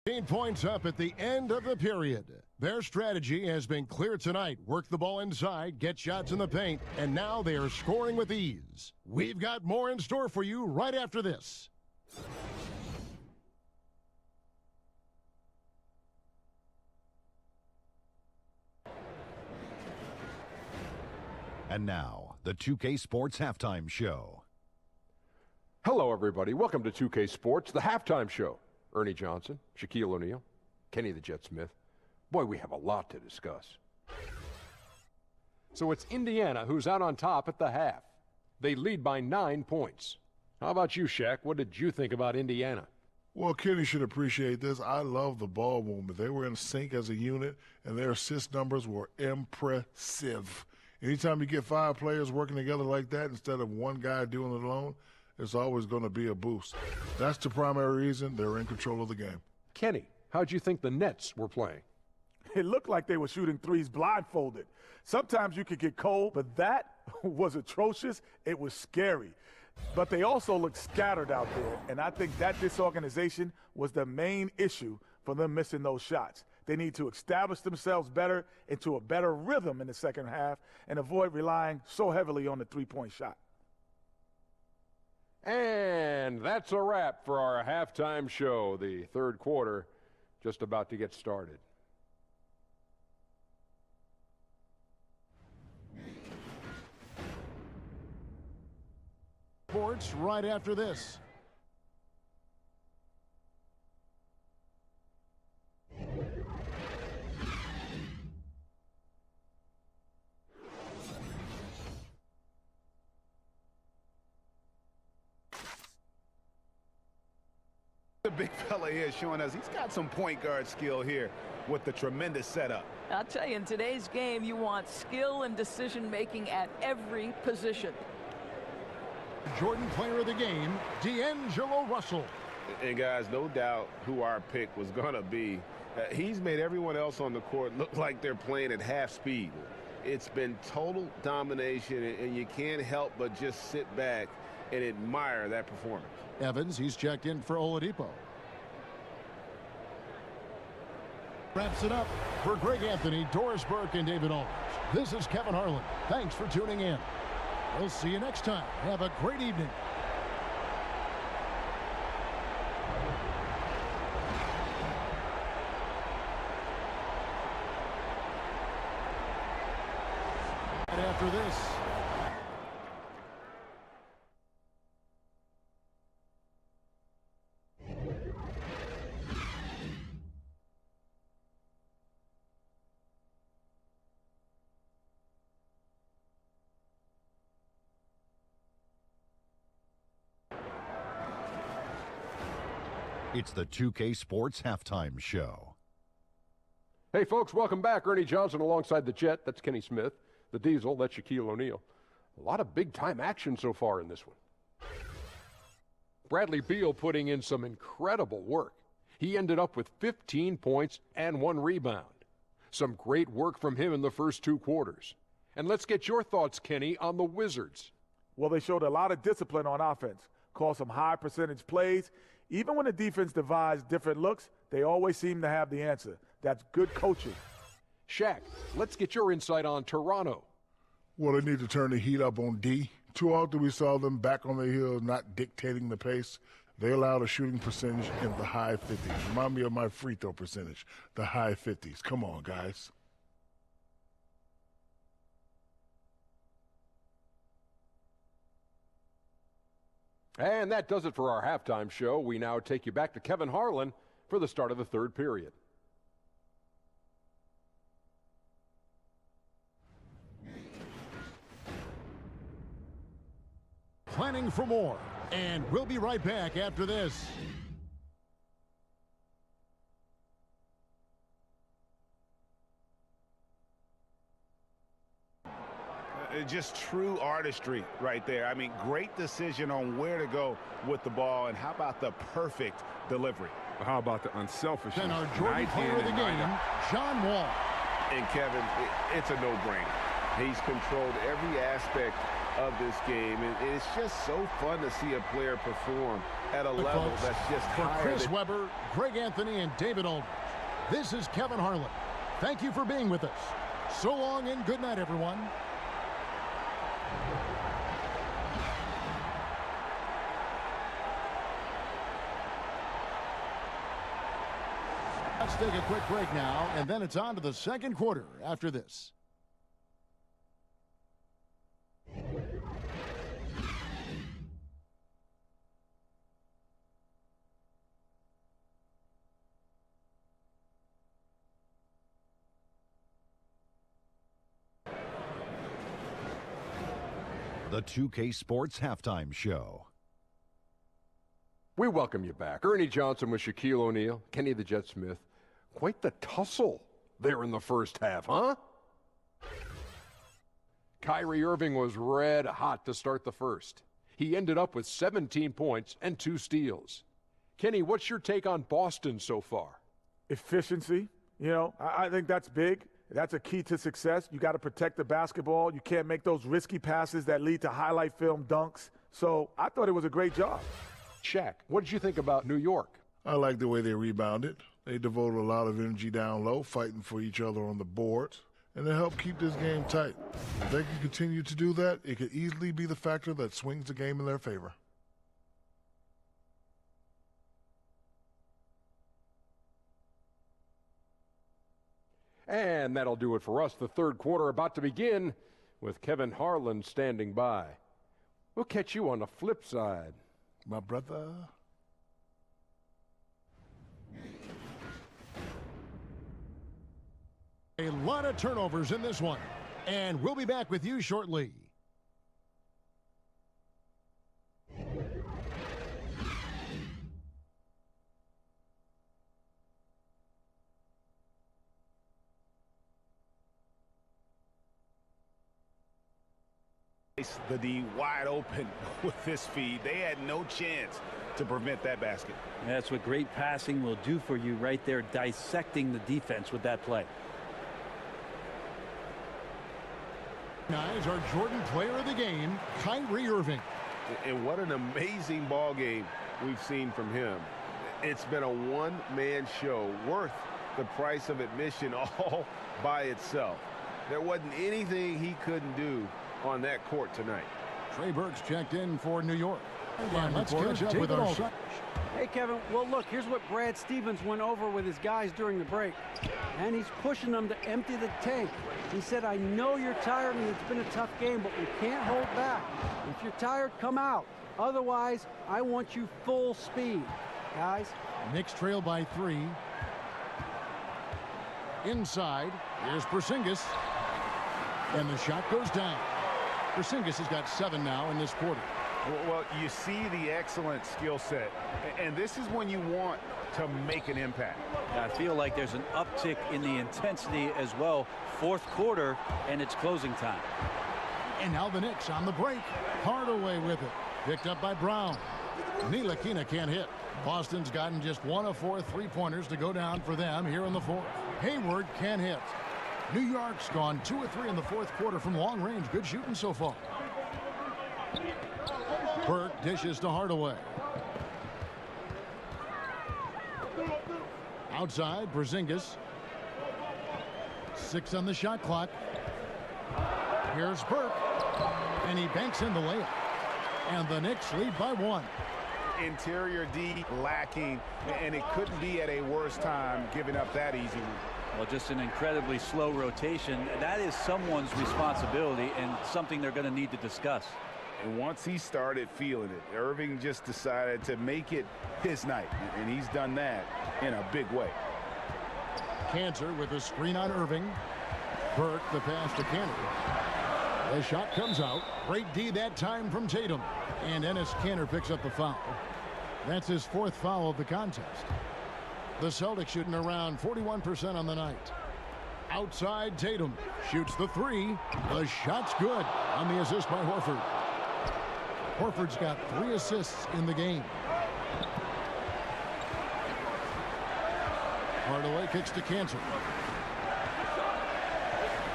15 points up at the end of the period. Their strategy has been clear tonight. Work the ball inside, get shots in the paint, and now they are scoring with ease. We've got more in store for you right after this. And now, the 2K Sports Halftime Show. Hello, everybody. Welcome to 2K Sports, the halftime show. Ernie Johnson, Shaquille O'Neal, Kenny the Jet Smith. Boy, we have a lot to discuss. So it's Indiana who's out on top at the half. They lead by 9 points. How about you, Shaq? What did you think about Indiana? Well, Kenny should appreciate this. I love the ball movement. They were in sync as a unit, and their assist numbers were impressive. Anytime you get 5 players working together like that instead of one guy doing it alone, it's always going to be a boost. That's the primary reason they're in control of the game. Kenny, how'd you think the Nets were playing? It looked like they were shooting threes blindfolded. Sometimes you could get cold, but that was atrocious. It was scary. But they also looked scattered out there, and I think that disorganization was the main issue for them missing those shots. They need to establish themselves better into a better rhythm in the second half and avoid relying so heavily on the three-point shot. And that's a wrap for our halftime show. The third quarter just about to get started. Sports right after this. The big fella here showing us he's got some point guard skill here with the tremendous setup. I'll tell you, in today's game, you want skill and decision-making at every position. Jordan player of the game, D'Angelo Russell. And guys, no doubt who our pick was going to be. He's made everyone else on the court look like they're playing at half speed. It's been total domination, and you can't help but just sit back and admire that performance. Evans, he's checked in for Oladipo. Wraps it up for Greg Anthony, Doris Burke, and David Aldridge. This is Kevin Harlan. Thanks for tuning in. We'll see you next time. Have a great evening. And after this, It's the 2K Sports Halftime Show. Hey, folks, welcome back. Ernie Johnson alongside the Jet. That's Kenny Smith. The Diesel, that's Shaquille O'Neal. A lot of big-time action so far in this one. Bradley Beal putting in some incredible work. He ended up with 15 points and 1 rebound. Some great work from him in the first 2 quarters. And let's get your thoughts, Kenny, on the Wizards. Well, they showed a lot of discipline on offense, called some high-percentage plays. Even when the defense devised different looks, they always seem to have the answer. That's good coaching. Shaq, let's get your insight on Toronto. Well, they need to turn the heat up on D. Too often we saw them back on the heels, not dictating the pace. They allowed a shooting percentage in the high 50s. Remind me of my free throw percentage, the high 50s. Come on, guys. And that does it for our halftime show. We now take you back to Kevin Harlan for the start of the third period. planning for more. And we'll be right back after this. Just true artistry right there. I mean, great decision on where to go with the ball, and how about the perfect delivery? How about the unselfish? Then our Jordan player of the game, John Wall. And Kevin, it's a no-brainer. He's controlled every aspect of this game. And it's just so fun to see a player perform at a level that's just for higher Chris than Webber, Greg Anthony, and David Aldridge. This is Kevin Harlan. Thank you for being with us. So long and good night, everyone. Let's take a quick break now, and then it's on to the second quarter after this. The 2K Sports Halftime Show. We welcome you back. Ernie Johnson with Shaquille O'Neal, Kenny the Jet Smith. Quite the tussle there in the first half, huh? Kyrie Irving was red hot to start the first. He ended up with 17 points and 2 steals. Kenny, what's your take on Boston so far? Efficiency. You know, I think that's big. That's a key to success. You got to protect the basketball. You can't make those risky passes that lead to highlight film dunks. So I thought it was a great job. Shaq, what did you think about New York? I like the way they rebounded. They devoted a lot of energy down low, fighting for each other on the boards, and they helped keep this game tight. If they can continue to do that, it could easily be the factor that swings the game in their favor. And that'll do it for us. The third quarter about to begin with Kevin Harlan standing by. We'll catch you on the flip side, My brother. A lot of turnovers in this one, and we'll be back with you shortly. The D wide open with this feed. They had no chance to prevent that basket. That's what great passing will do for you right there, dissecting the defense with that play. Guys, our Jordan player of the game, Kyrie Irving. And what an amazing ball game we've seen from him. It's been a one-man show worth the price of admission all by itself. There wasn't anything he couldn't do on that court tonight. Trey Burks checked in for New York. And let's catch up with our son. Hey, Kevin, well, look, here's what Brad Stevens went over with his guys during the break. And he's pushing them to empty the tank. He said, I know you're tired and it's been a tough game, but we can't hold back. If you're tired, come out. Otherwise, I want you full speed, guys. Knicks trail by 3. Inside, here's Porzingis. And the shot goes down. Porzingis has got 7 now in this quarter. Well, you see the excellent skill set, and this is when you want to make an impact. I feel like there's an uptick in the intensity as well. Fourth quarter, and it's closing time. And now the Knicks on the break. Hardaway with it. Picked up by Brown. Ntilikina can't hit. Boston's gotten just 1 of 4 3-pointers to go down for them here in the fourth. Hayward can't hit. New York's gone 2 of 3 in the fourth quarter from long range. Good shooting so far. Burke dishes to Hardaway. Outside, Porzingis. 6 on the shot clock. Here's Burke. And he banks in the layup. And the Knicks lead by 1. Interior D lacking, and it couldn't be at a worse time giving up that easy one. Well, just an incredibly slow rotation. That is someone's responsibility and something they're going to need to discuss. And once he started feeling it, Irving just decided to make it his night, and he's done that in a big way. Cantor with a screen on Irving. Burke the pass to Cantor. The shot comes out. Great D that time from Tatum. And Enes Kanter picks up the foul. That's his 4th foul of the contest. The Celtics shooting around 41% on the night. Outside, Tatum shoots the 3. The shot's good on the assist by Horford. Horford's got 3 assists in the game. Hardaway kicks to Cantor.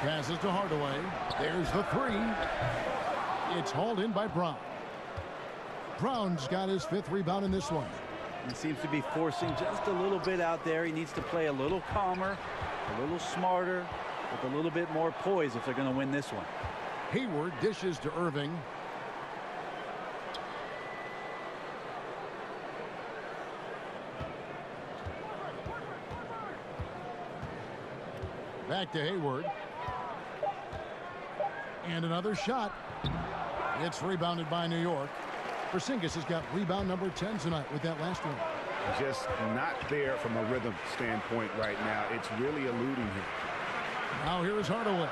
Passes to Hardaway. There's the 3. It's hauled in by Brown. Brown's got his 5th rebound in this one. He seems to be forcing just a little bit out there. He needs to play a little calmer, a little smarter, with a little bit more poise if they're going to win this one. Hayward dishes to Irving. Back to Hayward. And another shot. It's rebounded by New York. Porzingis has got rebound number 10 tonight with that last one. Just not there from a rhythm standpoint right now. It's really eluding him. Now here's Hardaway.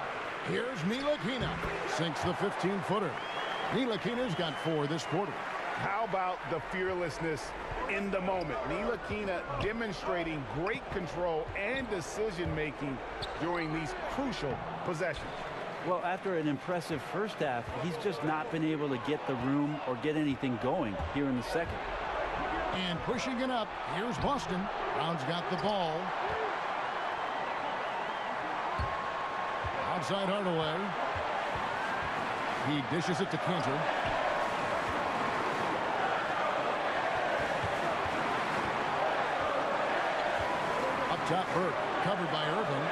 Here's Ntilikina. Sinks the 15-footer. Ntilikina's got 4 this quarter. How about the fearlessness in the moment? Ntilikina demonstrating great control and decision-making during these crucial possessions. Well, after an impressive first half, he's just not been able to get the room or get anything going here in the second. And pushing it up, here's Boston. Brown's got the ball. Outside Hardaway. He dishes it to Cantor. Up top, Burke, covered by Irving.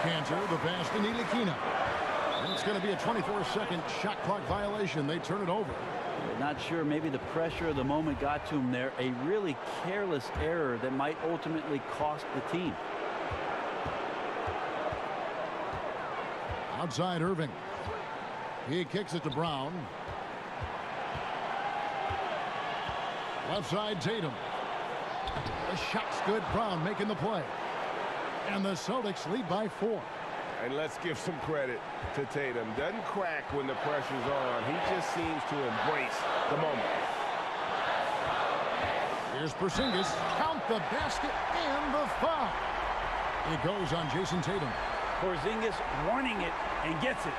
Cantor, the pass to Ntilikina. And it's going to be a 24-second shot clock violation. They turn it over. Not sure, maybe the pressure of the moment got to him there. A really careless error that might ultimately cost the team. Outside Irving. He kicks it to Brown. Left side Tatum. The shot's good. Brown making the play. And the Celtics lead by 4. And let's give some credit to Tatum. Doesn't crack when the pressure's on. He just seems to embrace the moment. Here's Porzingis. Count the basket and the foul. It goes on Jason Tatum. Porzingis warning it and gets it.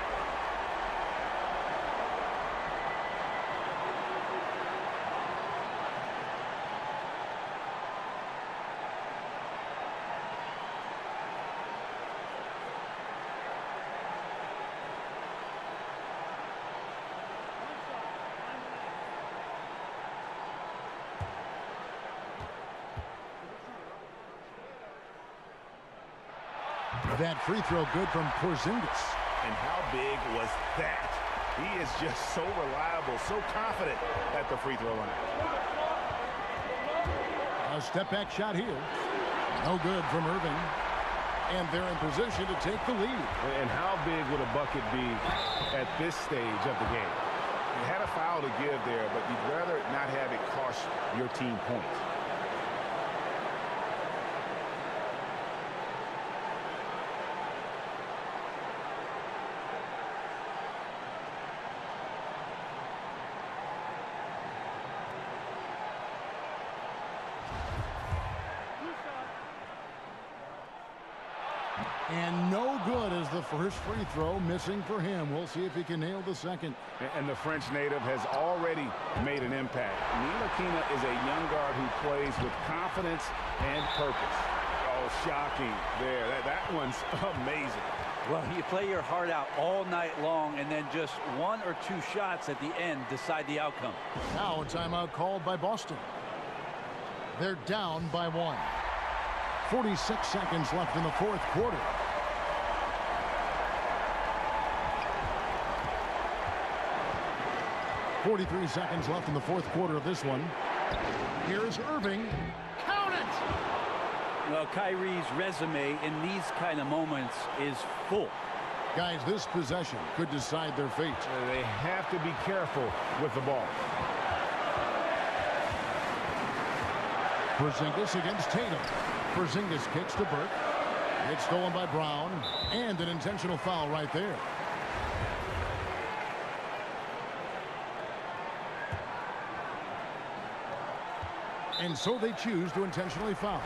That free throw good from Porzingis. And how big was that? He is just so reliable, so confident at the free throw line. A step back shot here. No good from Irving. And they're in position to take the lead. And how big would a bucket be at this stage of the game? You had a foul to give there, but you'd rather not have it cost your team points. And no good as the first free throw, missing for him. We'll see if he can nail the second. And the French native has already made an impact. Ntilikina is a young guard who plays with confidence and purpose. Oh, shocking there. That one's amazing. Well, you play your heart out all night long, and then just 1 or 2 shots at the end decide the outcome. Now a timeout called by Boston. They're down by 1. 46 seconds left in the 4th quarter. .43 seconds left in the 4th quarter of this one. Here's Irving. Count it! Well, Kyrie's resume in these kind of moments is full. Guys, this possession could decide their fate. They have to be careful with the ball. Porzingis against Tatum. Porzingis kicks to Burke. It's stolen by Brown. And an intentional foul right there. And so they choose to intentionally foul.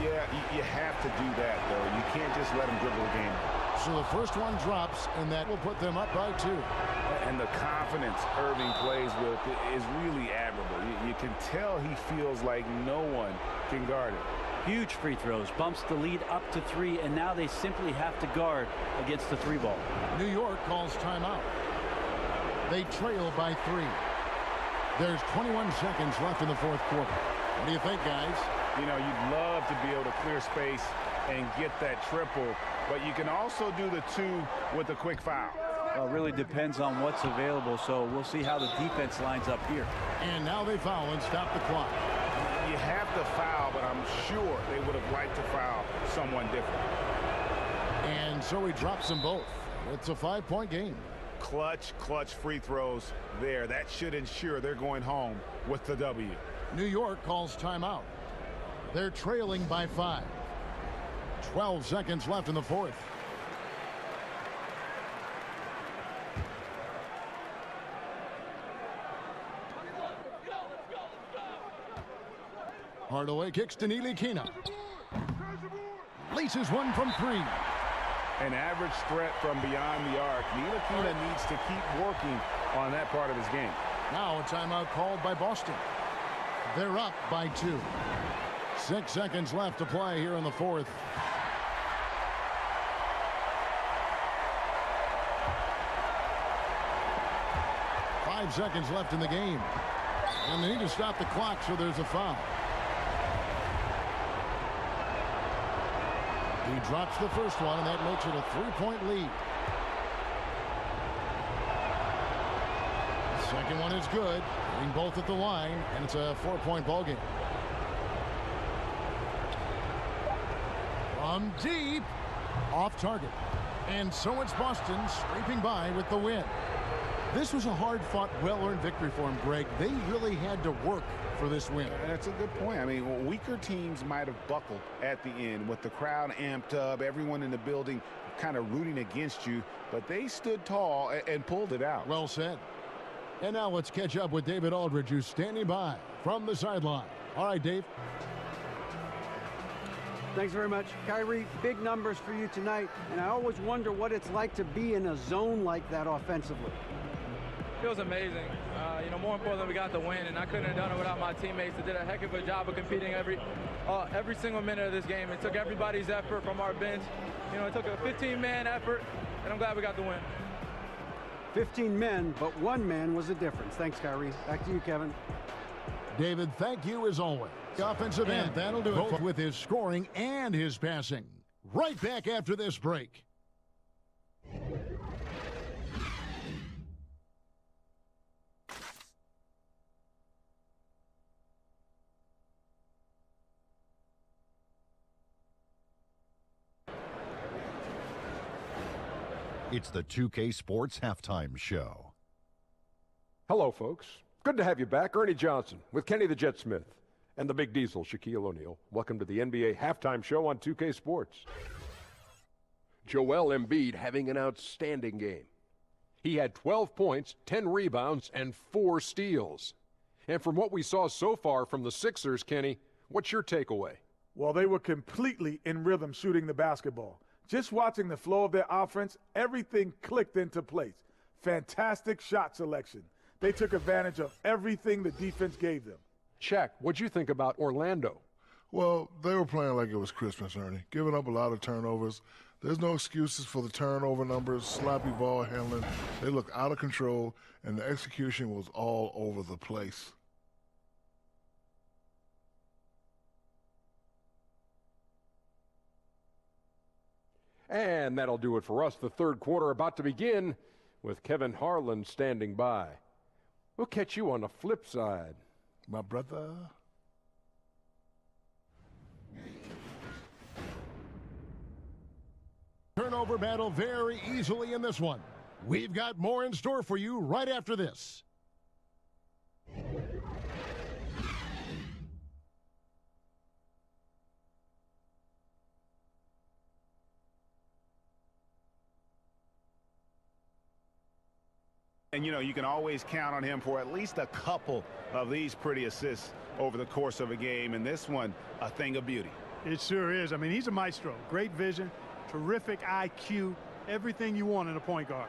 Yeah, you have to do that, though. You can't just let them dribble the game. So the first one drops, and that will put them up by 2. And the confidence Irving plays with is really admirable. You can tell he feels like no one can guard it. Huge free throws, bumps the lead up to 3, and now they simply have to guard against the 3 ball. New York calls timeout. They trail by 3. There's 21 seconds left in the fourth quarter. What do you think, guys? You know, you'd love to be able to clear space and get that triple, but you can also do the 2 with a quick foul. Well, it really depends on what's available, so we'll see how the defense lines up here. And now they foul and stop the clock. You have to foul, but I'm sure they would have liked to foul someone different. And so he drops them both. It's a 5-point game. Clutch free throws there. That should ensure they're going home with the W. New York calls timeout. They're trailing by 5. 12 seconds left in the fourth. Hardaway kicks to Ntilikina. Laces one from 3. An average threat from beyond the arc. Ntilikina needs to keep working on that part of his game. Now a timeout called by Boston. They're up by 2. 6 seconds left to play here in the fourth. Five seconds left in the game. And they need to stop the clock, so there's a foul. He drops the first one, and that makes it a 3-point lead. The second one is good. Hitting both at the line, and it's a 4-point ball game. From deep, off target. And so it's Boston scraping by with the win. This was a hard-fought, well-earned victory for him, Greg. They really had to work for this win. That's a good point. I mean, weaker teams might have buckled at the end with the crowd amped up, everyone in the building kind of rooting against you, but they stood tall and pulled it out. Well said. And now let's catch up with David Aldridge, who's standing by from the sideline. All right, Dave. Thanks very much. Kyrie, big numbers for you tonight, and I always wonder what it's like to be in a zone like that offensively. It was amazing. More importantly, we got the win, and I couldn't have done it without my teammates. They did a heck of a job of competing every single minute of this game. It took everybody's effort from our bench. It took a 15-man effort, and I'm glad we got the win. 15 men, but 1 man was the difference. Thanks, Kyrie. Back to you, Kevin. David, thank you as always. The offensive end, that'll do it, both with his scoring and his passing. Right back after this break. It's the 2K Sports Halftime Show. Hello, folks. Good to have you back. Ernie Johnson with Kenny the Jet Smith and the Big Diesel, Shaquille O'Neal. Welcome to the NBA Halftime Show on 2K Sports. Joel Embiid having an outstanding game. He had 12 points, 10 rebounds, and 4 steals. And from what we saw so far from the Sixers, Kenny, what's your takeaway? Well, they were completely in rhythm shooting the basketball. Just watching the flow of their offense, everything clicked into place. Fantastic shot selection. They took advantage of everything the defense gave them. Shaq, what'd you think about Orlando? Well, they were playing like it was Christmas, Ernie, giving up a lot of turnovers. There's no excuses for the turnover numbers, sloppy ball handling. They looked out of control, and the execution was all over the place. And that'll do it for us. The third quarter about to begin with Kevin Harlan standing by. We'll catch you on the flip side, my brother. Turnover battle very easily in this one. We've got more in store for you right after this. And, you can always count on him for at least a couple of these pretty assists over the course of a game. And this one, a thing of beauty. It sure is. I mean, he's a maestro. Great vision, terrific IQ, everything you want in a point guard.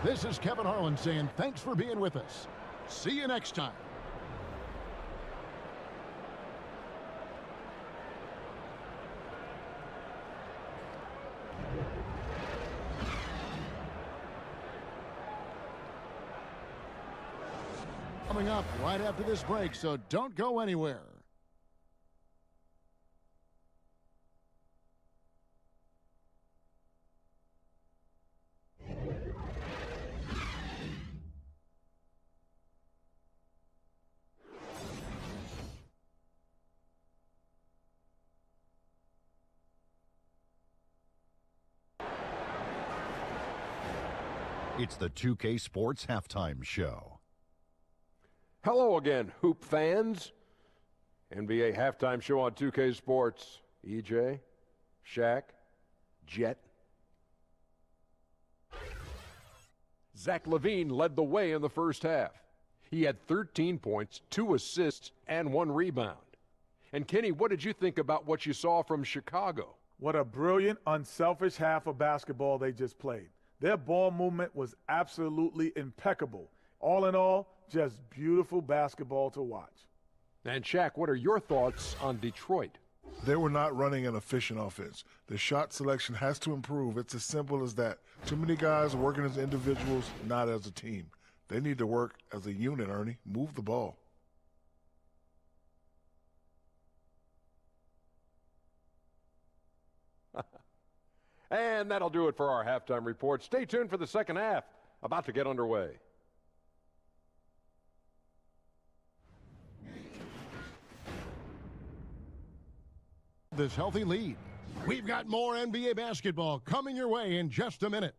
This is Kevin Harlan saying thanks for being with us. See you next time. coming up right after this break, so don't go anywhere. It's the 2K Sports Halftime Show. Hello again, Hoop fans. NBA Halftime Show on 2K Sports. EJ, Shaq, Jet. Zach LaVine led the way in the first half. He had 13 points, 2 assists, and 1 rebound. And Kenny, what did you think about what you saw from Chicago? What a brilliant, unselfish half of basketball they just played. Their ball movement was absolutely impeccable. All in all, just beautiful basketball to watch. And Shaq, what are your thoughts on Detroit? They were not running an efficient offense. The shot selection has to improve. It's as simple as that. Too many guys are working as individuals, not as a team. They need to work as a unit, Ernie. Move the ball. And that'll do it for our halftime report. Stay tuned for the second half, about to get underway. This healthy lead. We've got more NBA basketball coming your way in just a minute.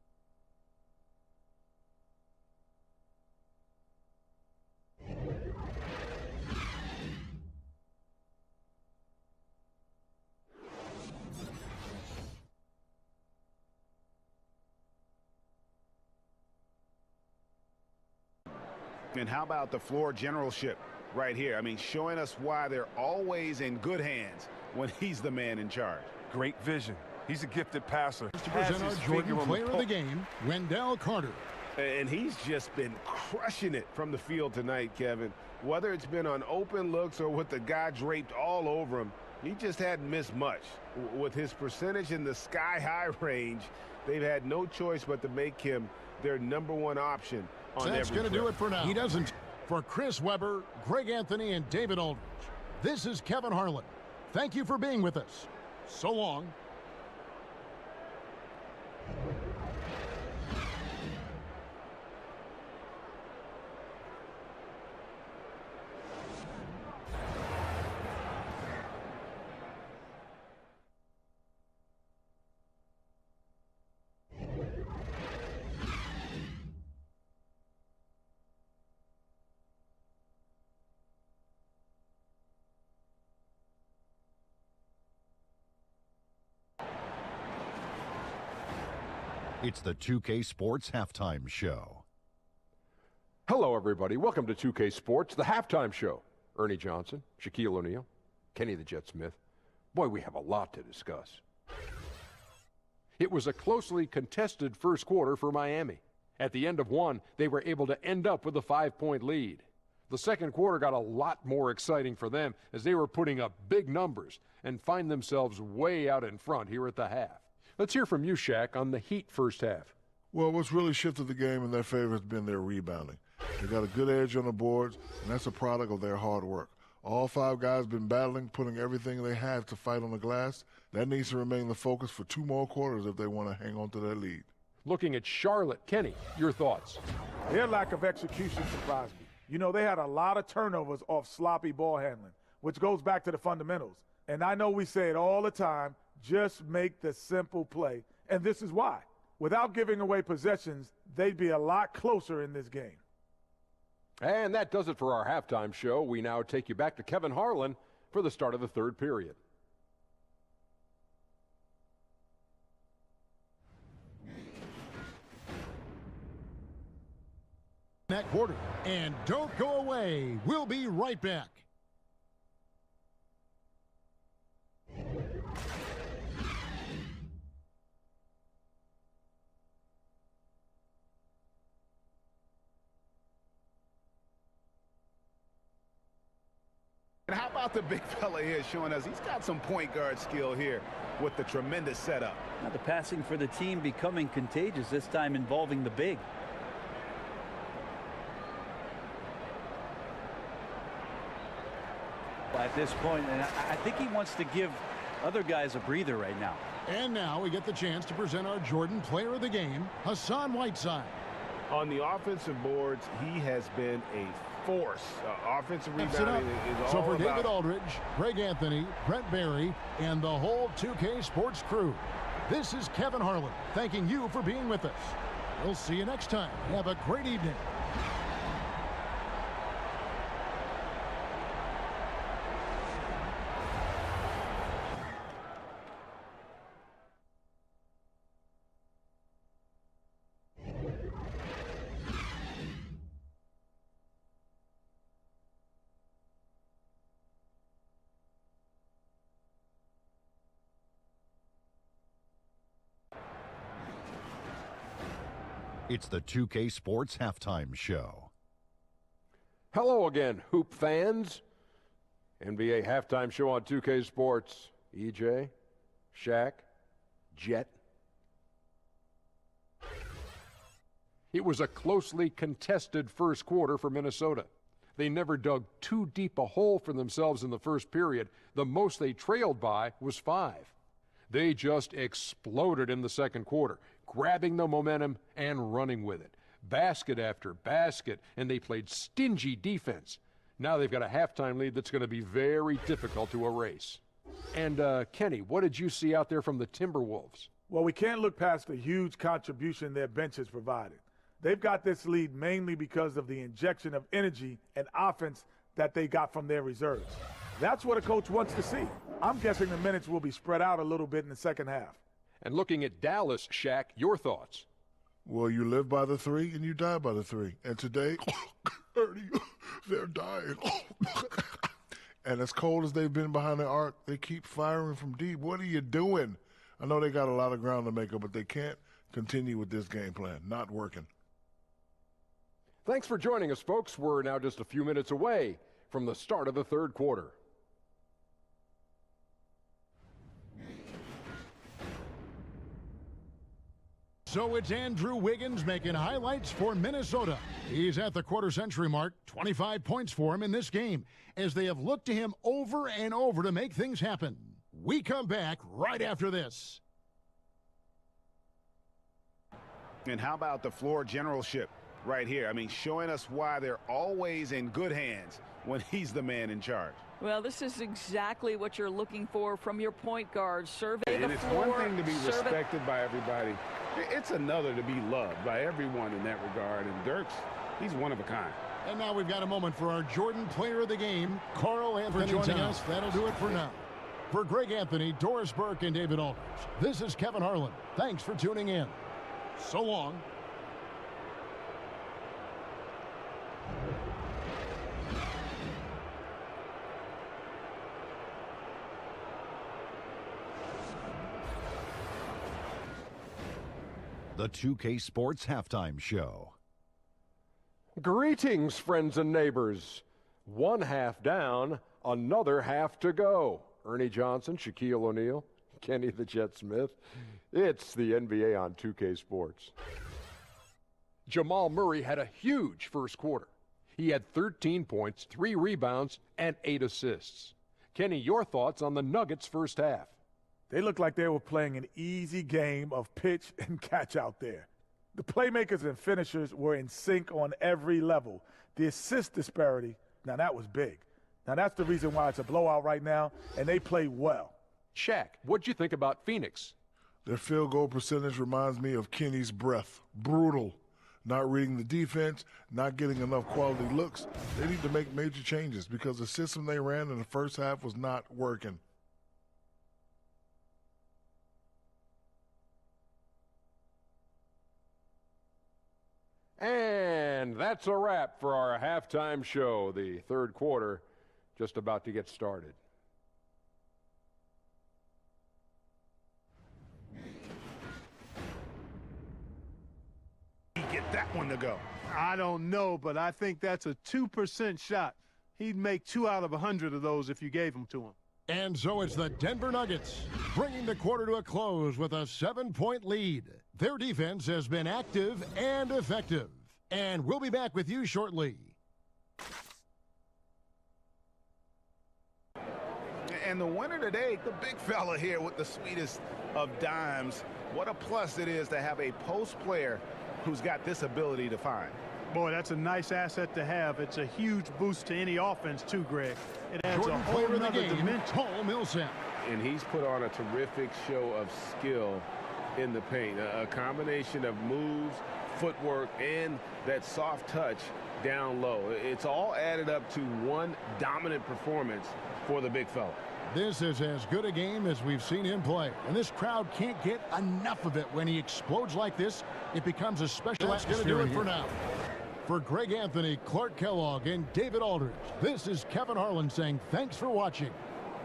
And how about the floor generalship right here? I mean, showing us why they're always in good hands when he's the man in charge. Great vision. He's a gifted passer. To present our Jordan player of the game, Wendell Carter. And he's just been crushing it from the field tonight, Kevin. Whether it's been on open looks or with the guy draped all over him, he just hadn't missed much. With his percentage in the sky-high range, they've had no choice but to make him their #1 option. That's going to do it for now. He doesn't. For Chris Webber, Greg Anthony, and David Aldridge, this is Kevin Harlan. Thank you for being with us. So long. It's the 2K Sports Halftime Show. Hello, everybody. Welcome to 2K Sports, the halftime show. Ernie Johnson, Shaquille O'Neal, Kenny the Jet Smith. Boy, we have a lot to discuss. It was a closely contested first quarter for Miami. At the end of one, they were able to end up with a 5-point lead. The second quarter got a lot more exciting for them as they were putting up big numbers and find themselves way out in front here at the half. Let's hear from you, Shaq, on the Heat first half. Well, what's really shifted the game in their favor has been their rebounding. They got a good edge on the boards, and that's a product of their hard work. All 5 guys been battling, putting everything they have to fight on the glass. That needs to remain the focus for 2 more quarters if they want to hang on to their lead. Looking at Charlotte, Kenny, your thoughts? Their lack of execution surprised me. You know, they had a lot of turnovers off sloppy ball handling, which goes back to the fundamentals. And I know we say it all the time, just make the simple play. And this is why. Without giving away possessions, they'd be a lot closer in this game. And that does it for our halftime show. We now take you back to Kevin Harlan for the start of the third period. That quarter. And don't go away. We'll be right back. And how about the big fella here showing us he's got some point guard skill here with the tremendous setup. Now the passing for the team becoming contagious, this time involving the big. at this point, and I think he wants to give other guys a breather right now. And now we get the chance to present our Jordan Player of the Game, Hassan Whiteside. On the offensive boards, he has been a force. Offensive rebounding is all So for about... David Aldridge, Greg Anthony, Brent Barry, and the whole 2K Sports crew, this is Kevin Harlan thanking you for being with us. We'll see you next time. Have a great evening. It's the 2K Sports Halftime Show. Hello again, Hoop fans. NBA Halftime Show on 2K Sports. EJ, Shaq, Jet. It was a closely contested first quarter for Minnesota. They never dug too deep a hole for themselves in the first period. The most they trailed by was 5. They just exploded in the second quarter, grabbing the momentum and running with it. Basket after basket, and they played stingy defense. Now they've got a halftime lead that's going to be very difficult to erase. And, Kenny, what did you see out there from the Timberwolves? Well, we can't look past the huge contribution their bench has provided. They've got this lead mainly because of the injection of energy and offense that they got from their reserves. That's what a coach wants to see. I'm guessing the minutes will be spread out a little bit in the second half. And looking at Dallas, Shaq, your thoughts? Well, you live by the 3 and you die by the 3. And today, they're dying. And as cold as they've been behind the arc, they keep firing from deep. What are you doing? I know they got a lot of ground to make up, but they can't continue with this game plan. Not working. Thanks for joining us, folks. We're now just a few minutes away from the start of the third quarter. So it's Andrew Wiggins making highlights for Minnesota. He's at the quarter-century mark, 25 points for him in this game, as they have looked to him over and over to make things happen. We come back right after this. And how about the floor generalship right here? I mean, showing us why they're always in good hands when he's the man in charge. Well, this is exactly what you're looking for from your point guard. Survey and the it's floor. one thing to be respected by everybody. It's another to be loved by everyone in that regard. And Dirk's, he's one of a kind. And now we've got a moment for our Jordan Player of the Game, Carl Anthony joining us. That'll do it for now. For Greg Anthony, Doris Burke, and David Aldridge, this is Kevin Harlan. Thanks for tuning in. So long. The 2K Sports Halftime Show. Greetings, friends and neighbors. One half down, another half to go. Ernie Johnson, Shaquille O'Neal, Kenny the Jet Smith. It's the NBA on 2K Sports. Jamal Murray had a huge first quarter. He had 13 points, 3 rebounds, and 8 assists. Kenny, your thoughts on the Nuggets' first half? They looked like they were playing an easy game of pitch and catch out there. The playmakers and finishers were in sync on every level. The assist disparity, now that was big. Now that's the reason why it's a blowout right now, and they play well. Shaq, what'd you think about Phoenix? Their field goal percentage reminds me of Kenny's breath. Brutal. Not reading the defense, not getting enough quality looks. They need to make major changes because the system they ran in the first half was not working. And that's a wrap for our halftime show. The third quarter just about to get started. Get that one to go. I don't know, but I think that's a 2% shot. He'd make 2 out of 100 of those if you gave them to him. And so it's the Denver Nuggets bringing the quarter to a close with a 7-point lead. Their defense has been active and effective. And we'll be back with you shortly. And the winner today, the big fella here with the sweetest of dimes. What a plus it is to have a post player who's got this ability to find. Boy, that's a nice asset to have. It's a huge boost to any offense, too, Greg. It adds Jordan a whole player of the nother game, dimension. Paul Millsap. And he's put on a terrific show of skill in the paint. A combination of moves, footwork, and that soft touch down low. It's all added up to one dominant performance for the big fella. This is as good a game as we've seen him play, and this crowd can't get enough of it. When he explodes like this, it becomes a special atmosphere. That's going to do it for now. For Greg Anthony, Clark Kellogg, and David Aldridge, this is Kevin Harlan saying thanks for watching.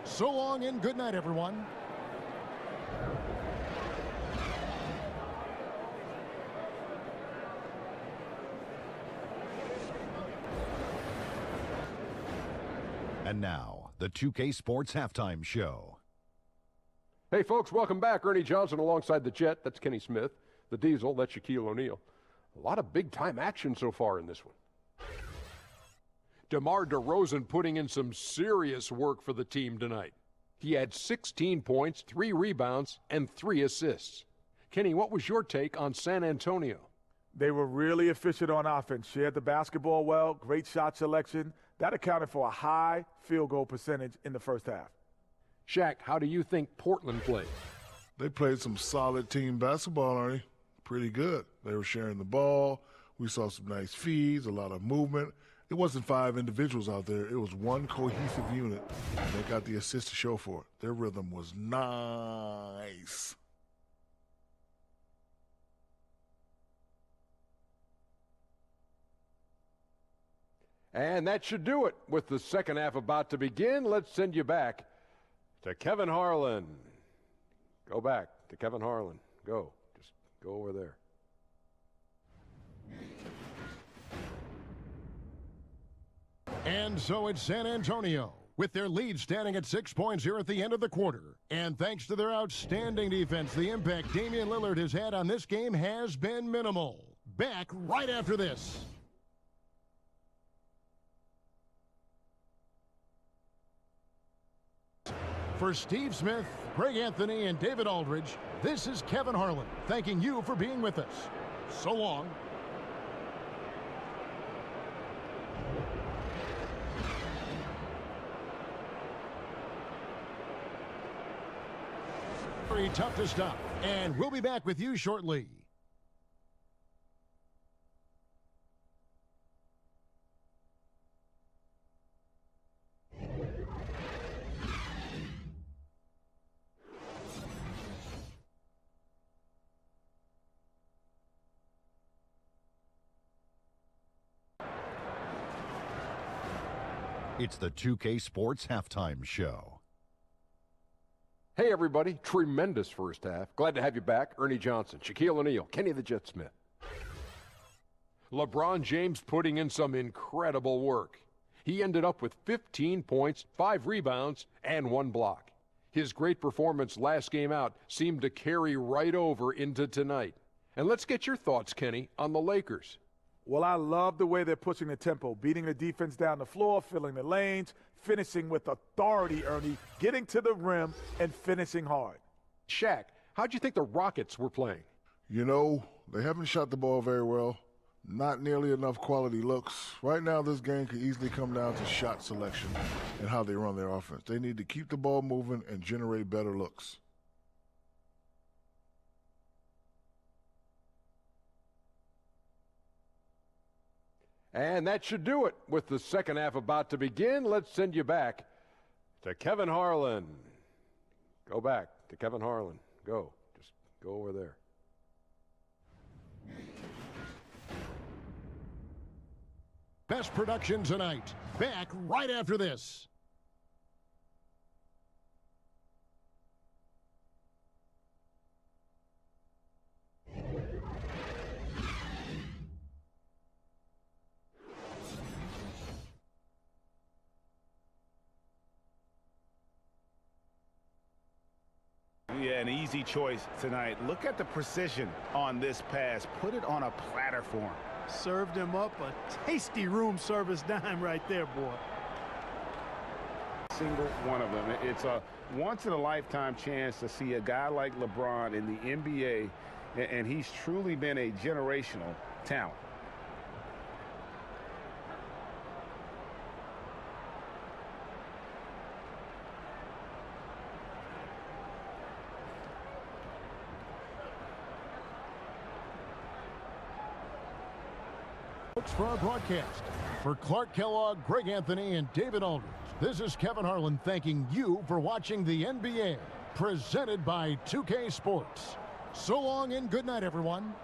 So long and good night, everyone. And now, the 2K Sports Halftime Show. Hey, folks, welcome back. Ernie Johnson alongside the Jet. That's Kenny Smith. The Diesel, that's Shaquille O'Neal. A lot of big-time action so far in this one. DeMar DeRozan putting in some serious work for the team tonight. He had 16 points, 3 rebounds, and 3 assists. Kenny, what was your take on San Antonio? They were really efficient on offense, shared the basketball well, great shot selection. That accounted for a high field goal percentage in the first half. Shaq, how do you think Portland played? They played some solid team basketball, Ernie. Pretty good. They were sharing the ball. We saw some nice feeds, a lot of movement. It wasn't 5 individuals out there. It was one cohesive unit. They got the assist to show for it. Their rhythm was nice. And that should do it. With the second half about to begin, let's send you back to Kevin Harlan. Go back to Kevin Harlan. Go. Just go over there. And so it's San Antonio, with their lead standing at 6 points here at the end of the quarter. And thanks to their outstanding defense, the impact Damian Lillard has had on this game has been minimal. Back right after this. For Steve Smith, Greg Anthony, and David Aldridge, this is Kevin Harlan, thanking you for being with us. So long. Very tough to stop, and we'll be back with you shortly. It's the 2K Sports Halftime Show. Hey, everybody. Tremendous first half. Glad to have you back. Ernie Johnson, Shaquille O'Neal, Kenny the Jet Smith. LeBron James putting in some incredible work. He ended up with 15 points, 5 rebounds, and 1 block. His great performance last game out seemed to carry right over into tonight. And let's get your thoughts, Kenny, on the Lakers. Well, I love the way they're pushing the tempo, beating the defense down the floor, filling the lanes, finishing with authority, Ernie, getting to the rim and finishing hard. Shaq, how'd you think the Rockets were playing? You know, they haven't shot the ball very well. Not nearly enough quality looks. Right now, this game could easily come down to shot selection and how they run their offense. They need to keep the ball moving and generate better looks. And that should do it. With the second half about to begin, let's send you back to Kevin Harlan. Go back to Kevin Harlan. Go. Just go over there. Best production tonight. Back right after this. Yeah, an easy choice tonight. Look at the precision on this pass. Put it on a platter for him. Served him up a tasty room service dime right there, boy. single one of them. It's a once-in-a-lifetime chance to see a guy like LeBron in the NBA, and he's truly been a generational talent. For our broadcast, for Clark Kellogg, Greg Anthony, and David Aldridge, this is Kevin Harlan thanking you for watching the NBA, presented by 2K Sports. So long and good night, everyone.